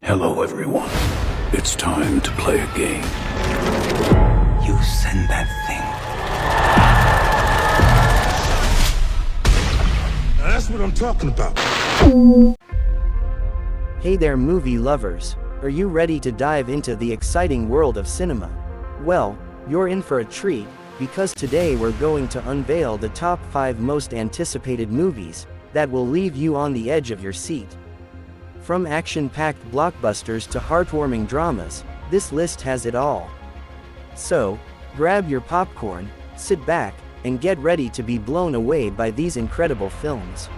Hello, everyone. It's time to play a game. You send that thing. Now that's what I'm talking about. Hey there, movie lovers. Are you ready to dive into the exciting world of cinema? Well, you're in for a treat, because today we're going to unveil the top 5 most anticipated movies that will leave you on the edge of your seat. From action-packed blockbusters to heartwarming dramas, this list has it all. So, grab your popcorn, sit back, and get ready to be blown away by these incredible films.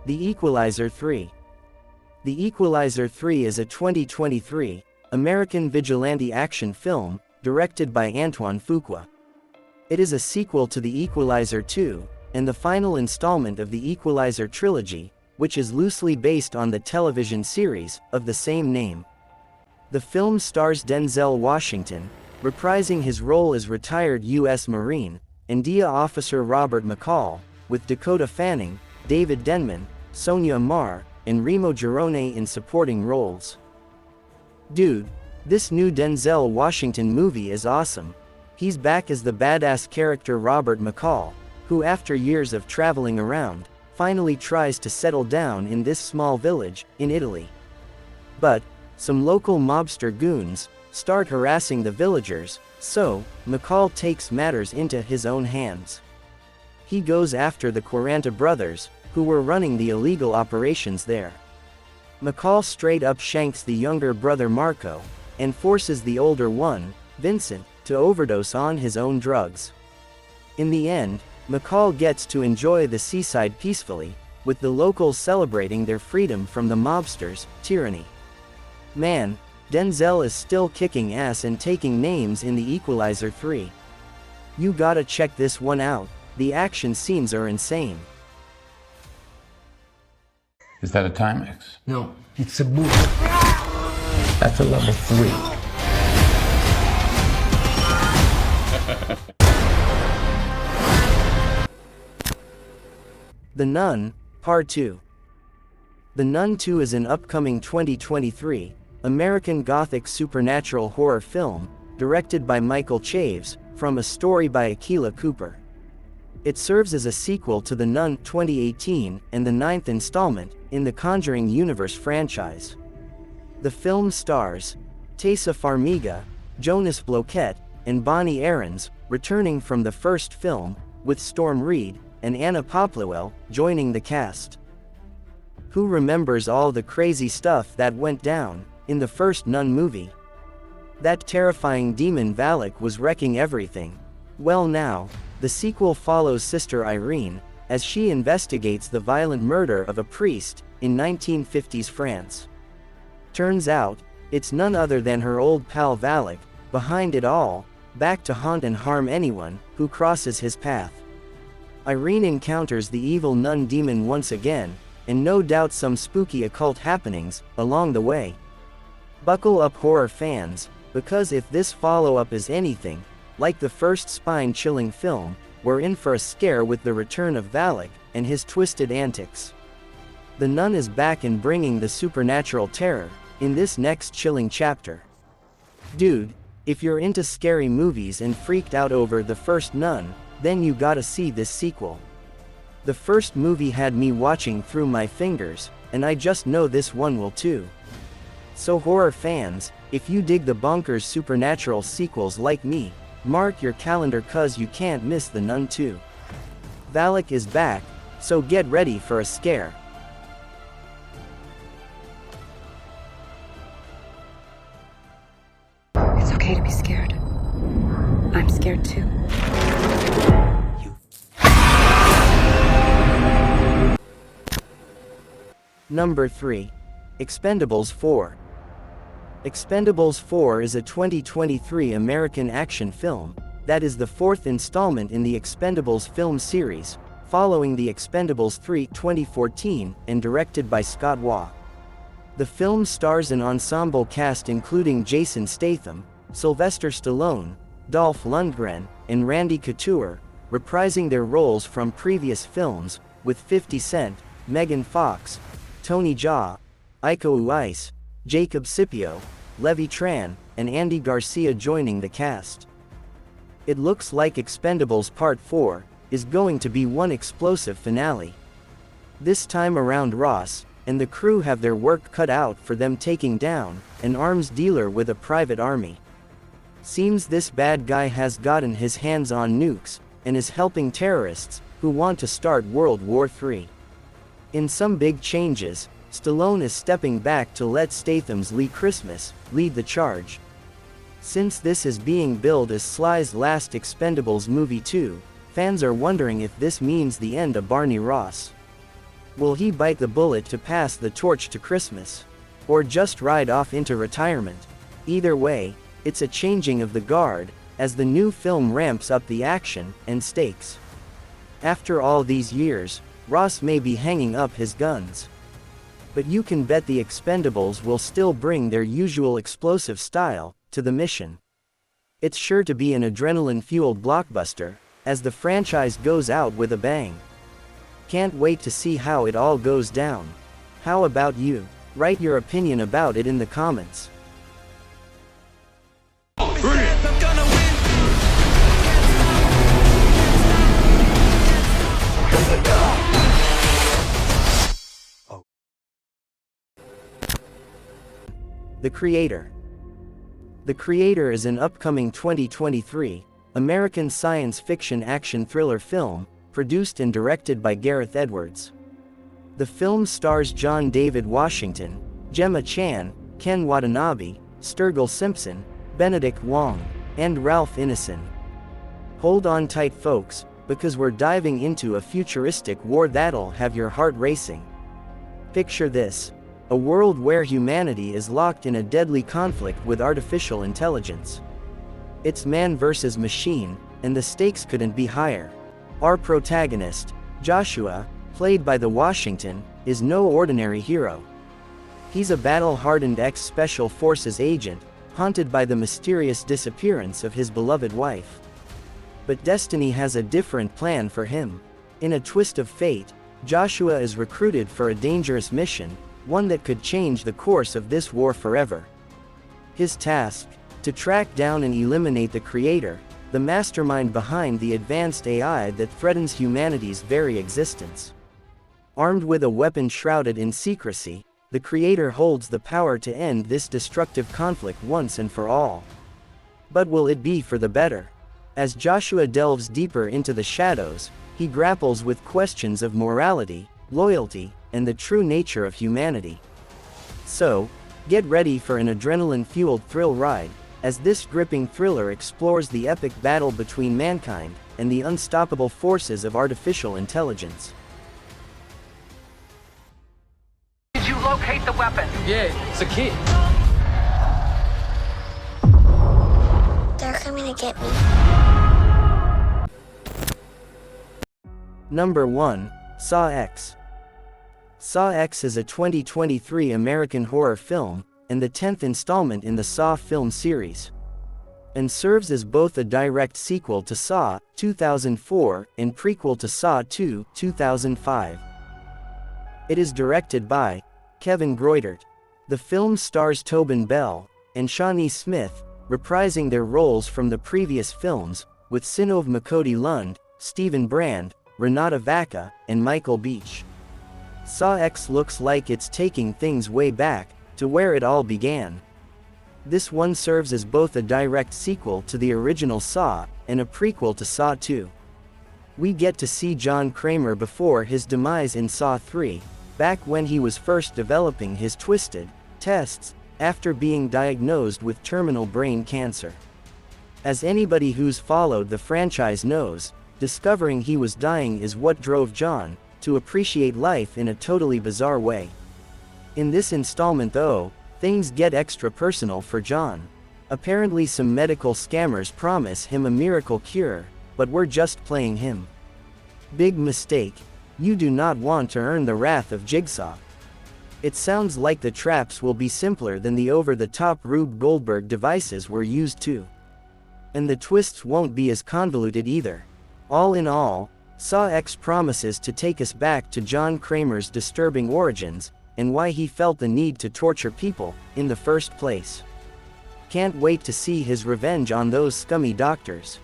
The Equalizer 3. The Equalizer 3 is a 2023 American vigilante action film, directed by Antoine Fuqua. It is a sequel to The Equalizer 2, and the final installment of the Equalizer trilogy, which is loosely based on the television series of the same name. The film stars Denzel Washington, reprising his role as retired U.S. Marine, and DEA officer Robert McCall, with Dakota Fanning, David Denman, Sonia Amar, and Remo Girone in supporting roles. Dude, this new Denzel Washington movie is awesome. He's back as the badass character Robert McCall, who after years of traveling around, finally tries to settle down in this small village, in Italy. But, some local mobster goons start harassing the villagers, so, McCall takes matters into his own hands. He goes after the Quaranta brothers, who were running the illegal operations there. McCall straight up shanks the younger brother Marco, and forces the older one, Vincent, to overdose on his own drugs. In the end, McCall gets to enjoy the seaside peacefully, with the locals celebrating their freedom from the mobsters' tyranny. Man, Denzel is still kicking ass and taking names in The Equalizer 3. You gotta check this one out, the action scenes are insane. Is that a Timex? No, it's a movie. That's a level 3. The Nun, Part 2. The Nun 2 is an upcoming 2023 American Gothic supernatural horror film, directed by Michael Chaves, from a story by Akilah Cooper. It serves as a sequel to The Nun 2018 and the 9th installment in the Conjuring Universe franchise. The film stars Tessa Farmiga, Jonas Bloquet, and Bonnie Aarons, returning from the first film, with Storm Reed and Anna Popplewell joining the cast. Who remembers all the crazy stuff that went down in the first Nun movie? That terrifying demon Valak was wrecking everything. Well now, the sequel follows Sister Irene, as she investigates the violent murder of a priest in 1950s France. Turns out, it's none other than her old pal Valak, behind it all, back to haunt and harm anyone who crosses his path. Irene encounters the evil nun demon once again, and no doubt some spooky occult happenings along the way. Buckle up, horror fans, because if this follow-up is anything like the first spine-chilling film, we're in for a scare with the return of Valak and his twisted antics. The Nun is back and bringing the supernatural terror in this next chilling chapter. Dude, if you're into scary movies and freaked out over the first Nun, then you gotta see this sequel. The first movie had me watching through my fingers, and I just know this one will too. So horror fans, if you dig the bonkers supernatural sequels like me, mark your calendar cause you can't miss The Nun 2. Valak is back, so get ready for a scare. It's okay to be scared. I'm scared too. Number 3. Expendables 4. Expendables 4 is a 2023 American action film that is the 4th installment in the Expendables film series, following the Expendables 3 2014 and directed by Scott Waugh. The film stars an ensemble cast including Jason Statham, Sylvester Stallone, Dolph Lundgren, and Randy Couture, reprising their roles from previous films, with 50 Cent, Megan Fox, Tony Jaa, Iko Uwais, Jacob Scipio, Levi Tran, and Andy Garcia joining the cast. It looks like Expendables Part 4 is going to be one explosive finale. This time around Ross and the crew have their work cut out for them taking down an arms dealer with a private army. Seems this bad guy has gotten his hands on nukes and is helping terrorists who want to start World War III. In some big changes, Stallone is stepping back to let Statham's Lee Christmas lead the charge. Since this is being billed as Sly's last Expendables movie too, fans are wondering if this means the end of Barney Ross. Will he bite the bullet to pass the torch to Christmas? Or just ride off into retirement? Either way, it's a changing of the guard, as the new film ramps up the action and stakes. After all these years, Ross may be hanging up his guns. But you can bet the Expendables will still bring their usual explosive style to the mission. It's sure to be an adrenaline-fueled blockbuster, as the franchise goes out with a bang. Can't wait to see how it all goes down. How about you? Write your opinion about it in the comments. The Creator. The Creator is an upcoming 2023 American science fiction action thriller film, produced and directed by Gareth Edwards. The film stars John David Washington, Gemma Chan, Ken Watanabe, Sturgill Simpson, Benedict Wong, and Ralph Ineson. Hold on tight folks, because we're diving into a futuristic war that'll have your heart racing. Picture this: a world where humanity is locked in a deadly conflict with artificial intelligence. It's man versus machine, and the stakes couldn't be higher. Our protagonist, Joshua, played by the Washington, is no ordinary hero. He's a battle-hardened ex-Special Forces agent, haunted by the mysterious disappearance of his beloved wife. But destiny has a different plan for him. In a twist of fate, Joshua is recruited for a dangerous mission, one that could change the course of this war forever. His task: to track down and eliminate the Creator, the mastermind behind the advanced AI that threatens humanity's very existence. Armed with a weapon shrouded in secrecy, the Creator holds the power to end this destructive conflict once and for all. But will it be for the better? As Joshua delves deeper into the shadows, he grapples with questions of morality, loyalty, and the true nature of humanity. So, get ready for an adrenaline-fueled thrill ride, as this gripping thriller explores the epic battle between mankind and the unstoppable forces of artificial intelligence. Did you locate the weapon? Yeah, it's a kid. They're coming to get me. Number 1. Saw X. Saw X is a 2023 American horror film, and the 10th installment in the Saw film series, and serves as both a direct sequel to Saw 2004 and prequel to Saw 2 2005. It is directed by Kevin Greutert. The film stars Tobin Bell and Shawnee Smith, reprising their roles from the previous films, with Sinov Makoti Lund, Stephen Brand, Renata Vaca, and Michael Beach. Saw X looks like it's taking things way back to where it all began. This one serves as both a direct sequel to the original Saw and a prequel to Saw 2. We get to see John Kramer before his demise in Saw 3, back when he was first developing his twisted tests after being diagnosed with terminal brain cancer. As anybody who's followed the franchise knows, discovering he was dying is what drove John to appreciate life in a totally bizarre way. In this installment though, things get extra personal for John. Apparently some medical scammers promise him a miracle cure, but we're just playing him. Big mistake. You do not want to earn the wrath of Jigsaw. It sounds like the traps will be simpler than the over-the-top Rube Goldberg devices we're used to. And the twists won't be as convoluted either. All in all, Saw X promises to take us back to John Kramer's disturbing origins, and why he felt the need to torture people, in the first place. Can't wait to see his revenge on those scummy doctors.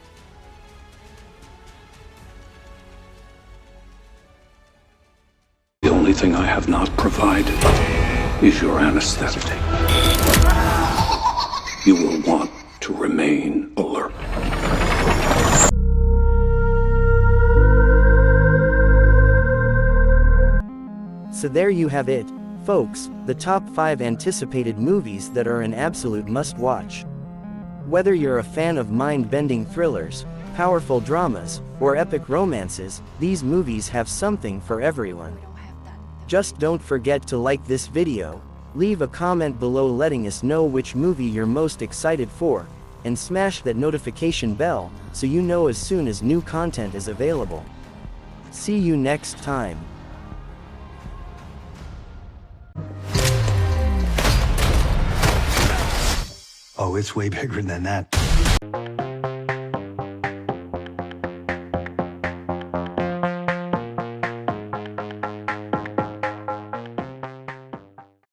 The only thing I have not provided is your anesthetic. You will want to remain alert. So there you have it, folks, the top 5 anticipated movies that are an absolute must-watch. Whether you're a fan of mind-bending thrillers, powerful dramas, or epic romances, these movies have something for everyone. Just don't forget to like this video, leave a comment below letting us know which movie you're most excited for, and smash that notification bell so you know as soon as new content is available. See you next time. Oh, it's way bigger than that.